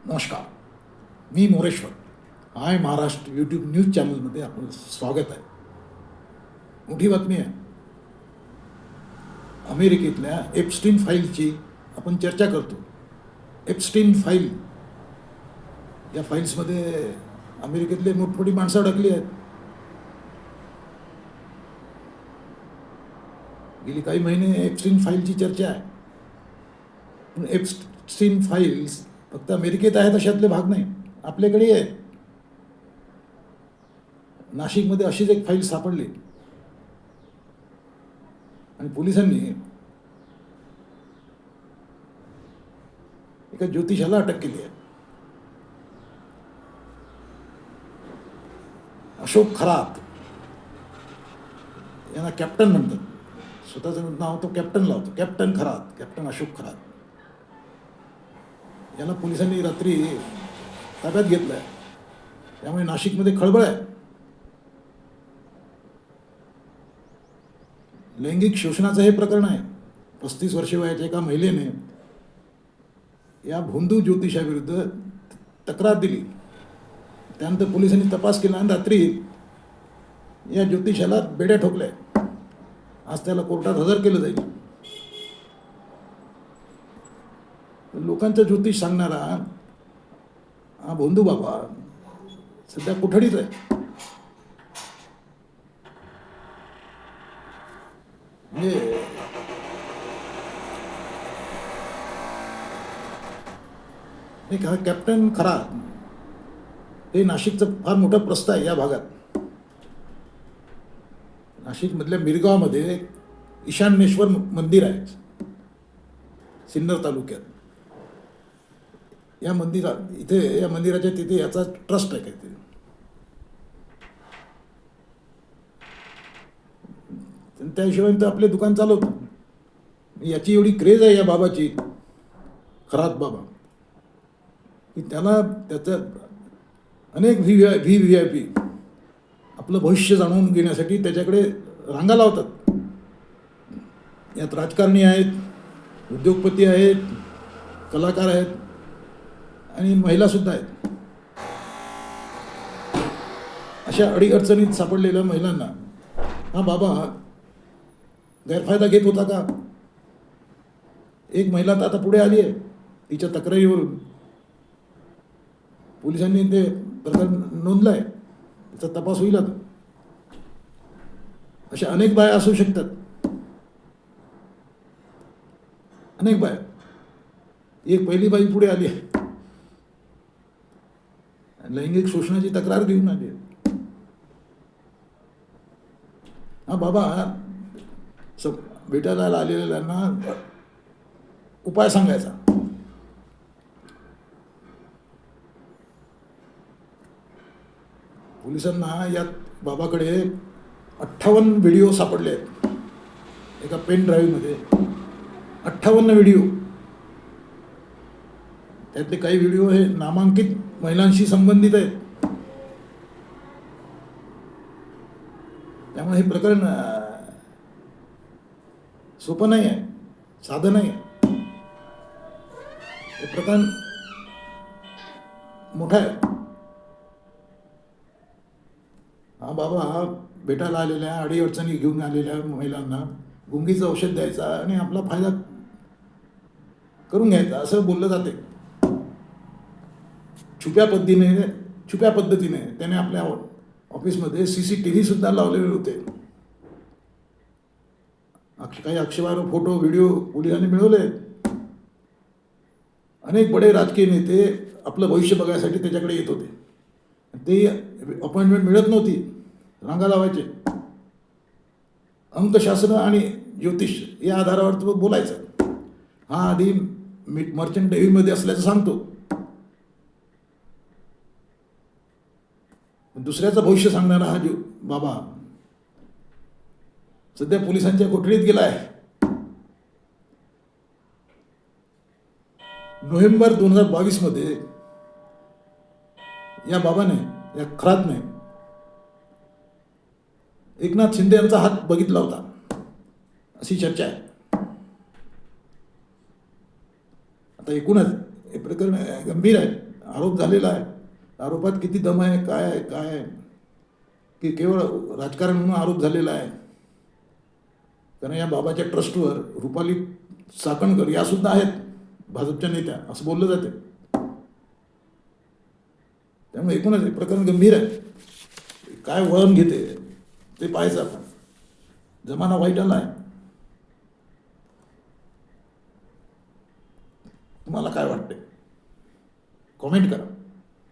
नमस्कार, मी मोरेश्वर. हाय Maharashtra YouTube news चॅनलमध्ये आपलं स्वागत आहे. मोठी बातमी आहे. अमेरिकेतल्या एप्स्टीन फाईलची आपण चर्चा करतो. एप्स्टीन फाईल, या फाईल्समध्ये अमेरिकेतले मोठमोठी माणसं अडकली आहेत. गेली काही महिने एप्स्टीन फाईलची चर्चा आहे. पण एप्स्टीन फाईल्स फक्त अमेरिकेत आहेत अशातले भाग नाही, आपल्याकडे आहेत. नाशिकमध्ये अशीच एक फाईल सापडली आणि पोलिसांनी एका ज्योतिषाला अटक केली आहे. अशोक खरात यांना कॅप्टन म्हणतात. स्वतःचं नाव तो कॅप्टन लावतो. कॅप्टन खरात, कॅप्टन अशोक खरात याला पोलिसांनी रात्री ताब्यात घेतलं आहे. त्यामुळे नाशिकमध्ये खळबळ आहे. लैंगिक शोषणाचं हे प्रकरण आहे. 35 वर्षे वयाच्या एका महिलेने या भोंदू ज्योतिषाविरुद्ध तक्रार दिली. त्यानंतर पोलिसांनी तपास केला आणि रात्री या ज्योतिषाला बेड्या ठोकल्या. आज त्याला कोर्टात हजर केलं जाईल. लोकांचं ज्योतिष सांगणारा हा भोंदू बाबा सध्या कोठडीत आहे. म्हणजे एक हा कॅप्टन खरात हे नाशिकचं फार मोठं प्रस्थ आहे. या भागात नाशिकमधल्या मिरगावमध्ये ईशान्येश्वर मंदिर आहे, सिन्नर तालुक्यात. या मंदिराच्या तिथे याचा ट्रस्ट आहे काहीतरी. त्या हिशोबाने तर आपले दुकान चालवतो. याची एवढी क्रेज आहे या बाबाची, खरात बाबा, की त्याला त्याचं अनेक व्ही.व्ही.आय.पी आपलं भविष्य जाणून घेण्यासाठी त्याच्याकडे रांगा लावतात. यात राजकारणी आहेत, उद्योगपती आहेत, कलाकार आहेत आणि महिलासुद्धा आहेत. अशा अडीअडचणीत सापडलेल्या महिलांना हा बाबा गैरफायदा घेत होता का? एक महिला तर आता पुढे आली आहे. तिच्या तक्रारीवरून पोलिसांनी ते प्रकरण नोंदलं आहे. त्याचा तपास होईल आता. अशा अनेक बाया असू शकतात, अनेक बाया. एक पहिली बाई पुढे आली आहे, लैंगिक शोषणाची तक्रार घेऊन आली. हा बाबा भेटायला आलेल्यांना उपाय सांगायचा. पोलिसांना यात बाबाकडे 58 व्हिडिओ सापडले आहेत. एका पेन ड्राईव्हमध्ये 58 व्हिडिओ. त्यातले काही व्हिडिओ हे नामांकित महिलांशी संबंधित आहेत. त्यामुळे हे प्रकरण सोपं नाही आहे, साधं नाही आहे. हे प्रकरण मोठं आहे. हा बाबा भेटायला आलेल्या, अडीअडचणी घेऊन आलेल्या महिलांना गुंगीचं औषध द्यायचा आणि आपला फायदा करून घ्यायचा असं बोललं जाते. छुप्या पद्धतीने त्याने आपल्या ऑफिसमध्ये CCTV सुद्धा लावलेले होते. काही आक्षेपार्ह फोटो व्हिडिओ पोलिसांनी मिळवले. अनेक बडे राजकीय नेते आपलं भविष्य बघायसाठी त्याच्याकडे येत होते. ते अपॉइंटमेंट मिळत नव्हती, रांगा लावायचे. अंकशास्त्र आणि ज्योतिष या आधारावर तो बोलायचं. हा आधी मर्चंट नेव्हीमध्ये असल्याचं सांगतो, दुसऱ्याचं भविष्य सांगणारा हा बाबा सध्या पोलिसांच्या कोठडीत गेला आहे. नोव्हेंबर 2022 मध्ये या बाबाने, या खरातने एकनाथ शिंदे यांचा हात बघितला होता अशी चर्चा आहे. आता एकूणच हे प्रकरण गंभीर आहे. आरोप झालेला आहे. आरोपात किती दम आहे, काय आहे, काय आहे, की केवळ राजकारण म्हणून आरोप झालेला आहे. कारण या बाबाच्या ट्रस्टवर रुपाली चाकणकर या सुद्धा आहेत भाजपच्या नेत्या, असं बोललं जाते. त्यामुळे एकूणच हे प्रकरण गंभीर आहे. काय वळण घेते ते पाहायचं आपण. जमाना वाईट आला आहे. तुम्हाला काय वाटते? कॉमेंट करा.